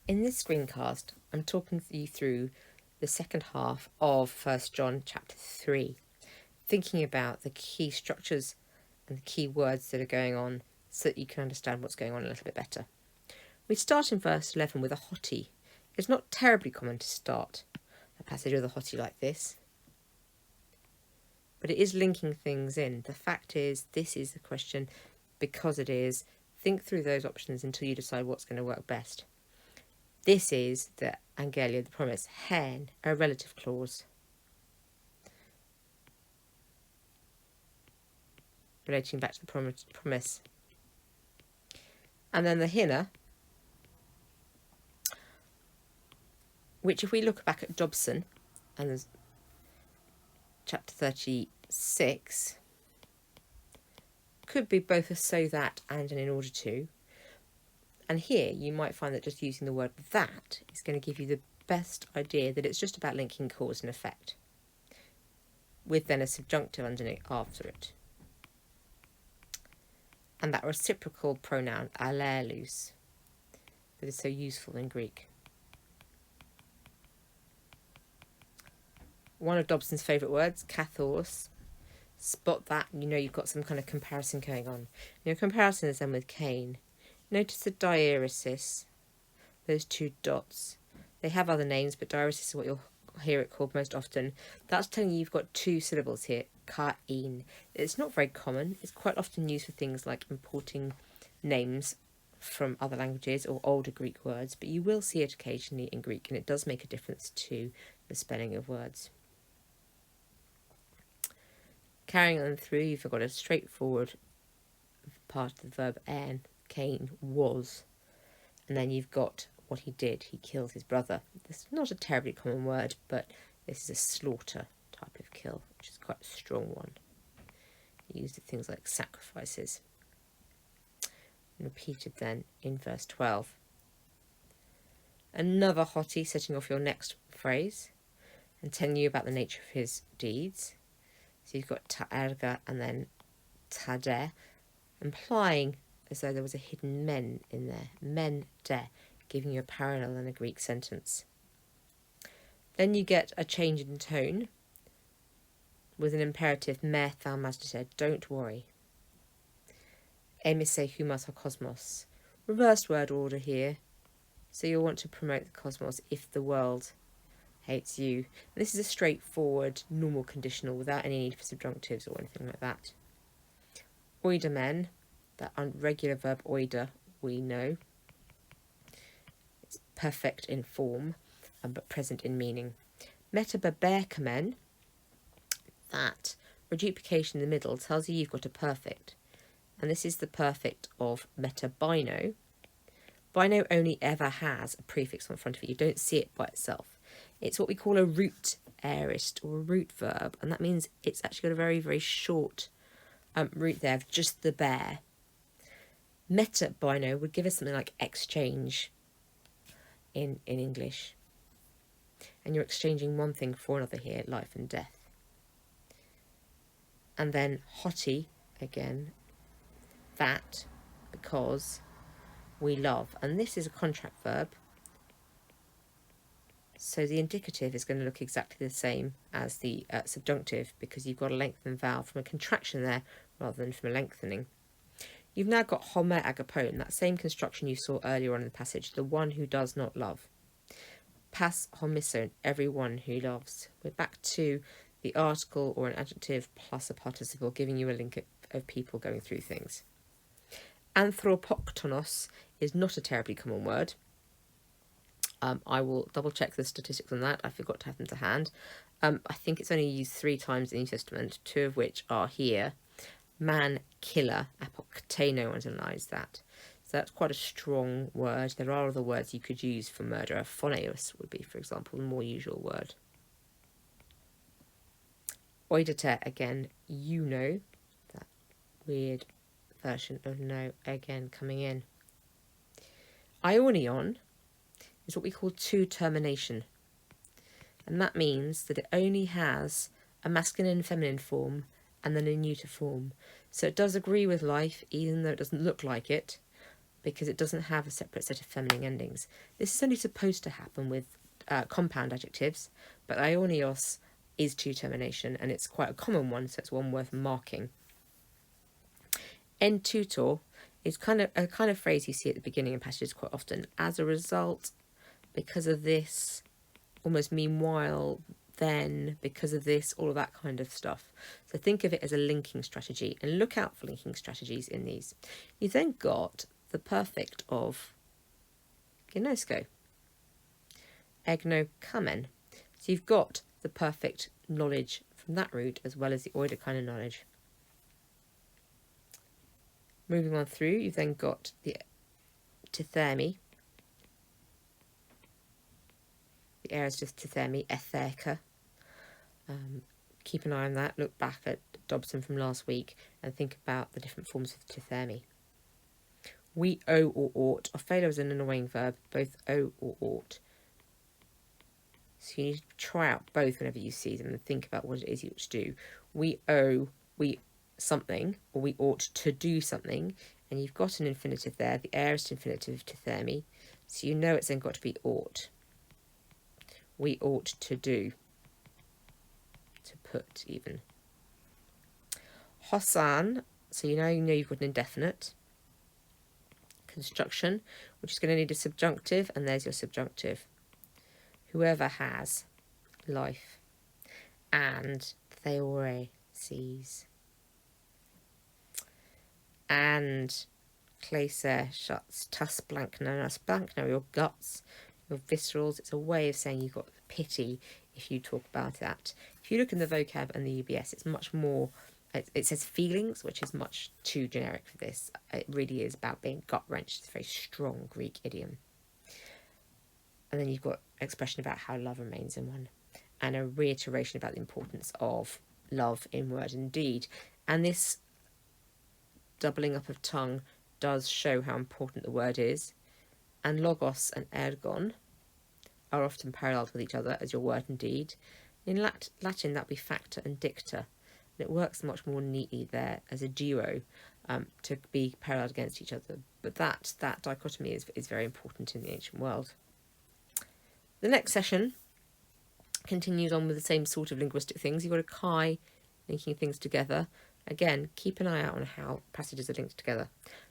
In this screencast, I'm talking you through the second half of 1 John chapter 3, thinking about the key structures and the key words that are going on so that you can understand what's going on a little bit better. We start in verse 11 with a hottie. It's not terribly common to start a passage with a hottie like this, but it is linking things in. The fact is, this is the question because it is. Think through those options until you decide what's going to work best. This is the Angelia, the promise. Hen, a relative clause. Relating back to the promise. And then the hinna, which if we look back at Dobson and there's chapter 36, could be both a so that and an in order to. And here you might find that just using the word that is going to give you the best idea that it's just about linking cause and effect, with then a subjunctive underneath after it. And that reciprocal pronoun, allelous, that is so useful in Greek. One of Dobson's favourite words, kathos. Spot that, you know you've got some kind of comparison going on. Your comparison is then with Cain. Notice the diaeresis, those two dots. They have other names, but diaeresis is what you'll hear it called most often. That's telling you you've got two syllables here, Cain. It's not very common. It's quite often used for things like importing names from other languages or older Greek words, but you will see it occasionally in Greek, and it does make a difference to the spelling of words. Carrying on through, you've got a straightforward part of the verb en. Cain was, and then you've got what he did. He killed his brother. This is not a terribly common word, but this is a slaughter type of kill, which is quite a strong one. Used in things like sacrifices. And repeated then in verse 12. Another hottie setting off your next phrase and telling you about the nature of his deeds. So you've got ta'erga and then tadeh, implying as though there was a hidden men in there. Men de, giving you a parallel in a Greek sentence. Then you get a change in tone with an imperative, me thou said, don't worry. Emise humas ha cosmos. Reversed word order here. So you'll want to promote the cosmos if the world hates you. And this is a straightforward, normal conditional without any need for subjunctives or anything like that. Oidamen. That regular verb oida, we know. It's perfect in form, but present in meaning. Metababerkamen, that reduplication in the middle tells you you've got a perfect. And this is the perfect of metabino. Bino only ever has a prefix on front of it. You don't see it by itself. It's what we call a root aorist or a root verb. And that means it's actually got a very, very short root there of just the bear. Metabino would give us something like exchange in English. And you're exchanging one thing for another here, life and death. And then hottie, again, that, because we love. And this is a contract verb. So the indicative is going to look exactly the same as the subjunctive because you've got a lengthened vowel from a contraction there rather than from a lengthening. You've now got homer agapone, that same construction you saw earlier on in the passage, the one who does not love. Pas homison, everyone who loves. We're back to the article or an adjective plus a participle, giving you a link of people going through things. Anthropoktonos is not a terribly common word. I will double check the statistics on that. I forgot to have them to hand. I think it's only used 3 times in the New Testament, 2 of which are here. Man, killer, apokteno underlines that. So that's quite a strong word. There are other words you could use for murder. Phoneos would be, for example, the more usual word. Oidate, again, you know. That weird version of no, again, coming in. Ionion is what we call to termination. And that means that it only has a masculine and feminine form and then a neuter form. So it does agree with life, even though it doesn't look like it, because it doesn't have a separate set of feminine endings. This is only supposed to happen with compound adjectives, but aionios is to termination, and it's quite a common one, so it's one worth marking. En tutor is a kind of phrase you see at the beginning of passages quite often. As a result, because of this, almost meanwhile, then, because of this, all of that kind of stuff. So think of it as a linking strategy, and look out for linking strategies in these. You've then got the perfect of ginosko, egno kamen. So you've got the perfect knowledge from that root as well as the oida kind of knowledge. Moving on through, you've then got the tithermi. The aorist of tithermi, etherka. Keep an eye on that. Look back at Dobson from last week and think about the different forms of tithermi. We owe or ought. Ophelia is an annoying verb, both owe or ought. So you need to try out both whenever you see them and think about what it is you ought to do. We owe something, or we ought to do something, and you've got an infinitive there, the aorist infinitive tithermi, so you know it's then got to be ought. We ought to do. To put, even. Hosan, so you know you've got an indefinite. Construction, which is going to need a subjunctive, and there's your subjunctive. Whoever has life. And theore sees. And Claser shuts tus blankna, your guts, your viscerals. It's a way of saying you've got pity if you talk about that. If you look in the vocab and the UBS, it's much more, it says feelings, which is much too generic for this. It really is about being gut-wrenched. It's a very strong Greek idiom. And then you've got expression about how love remains in one, and a reiteration about the importance of love in word and deed. And this doubling up of tongue does show how important the word is. And logos and ergon are often paralleled with each other as your word and deed. In Latin, that would be facta and dicta. And it works much more neatly there as a duo to be paralleled against each other. But that dichotomy is very important in the ancient world. The next session continues on with the same sort of linguistic things. You've got a kai linking things together. Again, keep an eye out on how passages are linked together.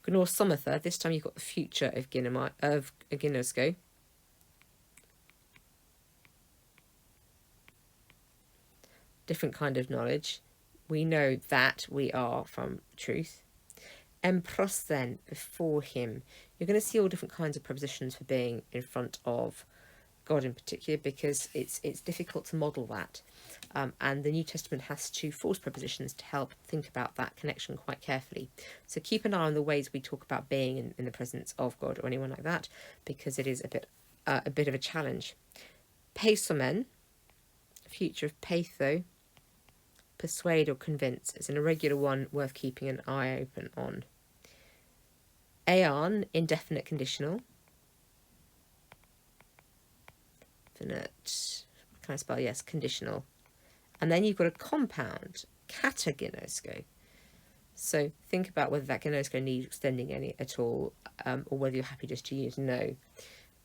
Gnor somatha, this time you've got the future of ginosko. Different kind of knowledge. We know that we are from truth. Empros then, before him. You're going to see all different kinds of prepositions for being in front of God in particular, because it's difficult to model that. And the New Testament has two false prepositions to help think about that connection quite carefully. So keep an eye on the ways we talk about being in the presence of God or anyone like that, because it is a bit of a challenge. Peisomen, future of peitho, persuade or convince, is an irregular one worth keeping an eye open on. Aeon, indefinite conditional. Definite, can I spell? Yes, conditional. And then you've got a compound, kataginosko. So think about whether that ginosko needs extending any at all, or whether you're happy just to use no.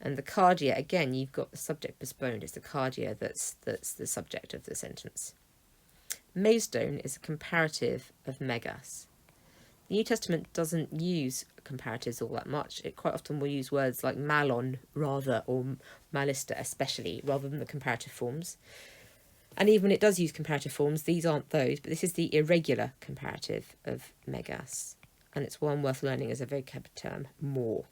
And the cardia, again, you've got the subject postponed. It's the cardia that's the subject of the sentence. Maidstone is a comparative of megas. The New Testament doesn't use comparatives all that much. It quite often will use words like malon rather, or malista especially, rather than the comparative forms. And even when it does use comparative forms, these aren't those, but this is the irregular comparative of megas. And it's one worth learning as a vocab term more.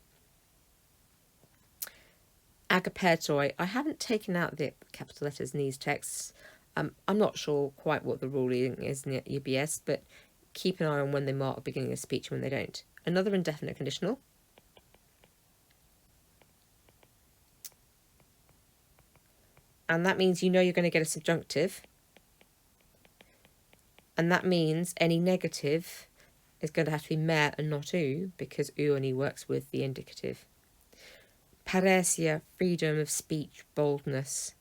Agapertoi, I haven't taken out the capital letters in these texts. I'm not sure quite what the ruling is in the UBS, but keep an eye on when they mark beginning of speech and when they don't. Another indefinite conditional. And that means you know you're going to get a subjunctive. And that means any negative is going to have to be mer and not u, because u only works with the indicative. Paresia, freedom of speech, boldness.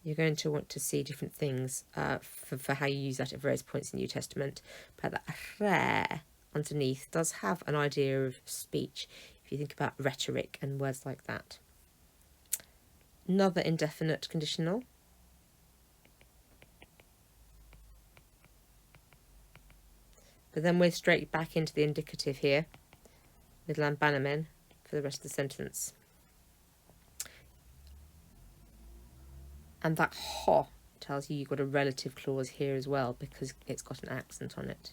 You're going to want to see different things for how you use that at various points in the New Testament. But that re underneath does have an idea of speech. if you think about rhetoric and words like that. Another indefinite conditional. But then we're straight back into the indicative here with Lambanamen for the rest of the sentence. And that ho tells you you've got a relative clause here as well because it's got an accent on it.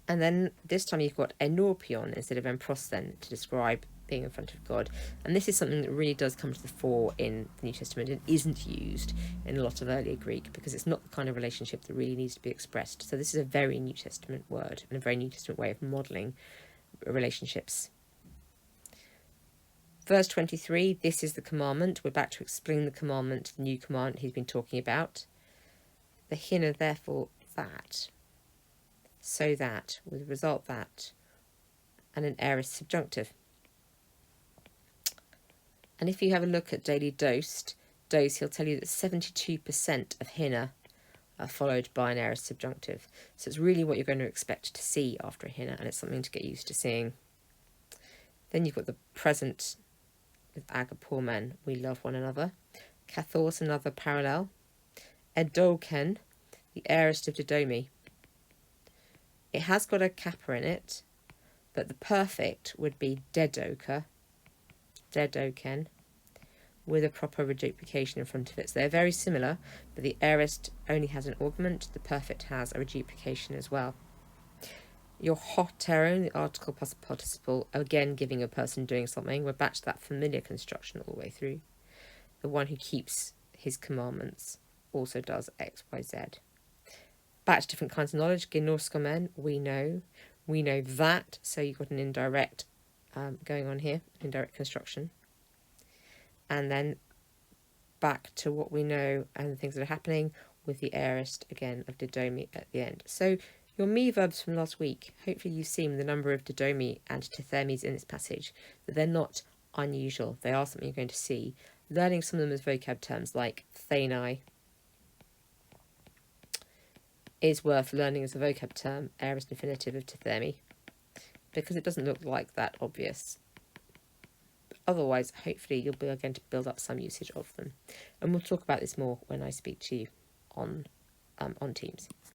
And then this time you've got enorpion instead of emprosthen to describe being in front of God. And this is something that really does come to the fore in the New Testament and isn't used in a lot of earlier Greek because it's not the kind of relationship that really needs to be expressed. So this is a very New Testament word and a very New Testament way of modelling relationships. Verse 23, this is the commandment. We're back to explain the commandment, the new commandment he's been talking about. The hinna, therefore, that. So that, with the result that, and an aorist subjunctive. And if you have a look at Daily Dose, he'll tell you that 72% of hinna are followed by an aorist subjunctive. So it's really what you're going to expect to see after a hinna, and it's something to get used to seeing. Then you've got the present with agapormen, we love one another. Kathos, another parallel. Edoken, the aorist of didomi. It has got a kappa in it, but the perfect would be dedoka, dedoken, with a proper reduplication in front of it. So they're very similar, but the aorist only has an augment, the perfect has a reduplication as well. Your hoteron, the article plus participle, again giving a person doing something. We're back to that familiar construction all the way through. The one who keeps his commandments also does X, Y, Z. Back to different kinds of knowledge. Ginoskomen, we know. We know that, so you've got an indirect going on here, indirect construction. And then back to what we know and the things that are happening with the aorist, again, of didomi at the end. So your me verbs from last week, hopefully you've seen the number of didomi and tithermes in this passage, that they're not unusual. They are something you're going to see. Learning some of them as vocab terms like thenai is worth learning as a vocab term, aorist infinitive of tithermi, because it doesn't look like that obvious. But otherwise, hopefully you'll be going to build up some usage of them. And we'll talk about this more when I speak to you on Teams.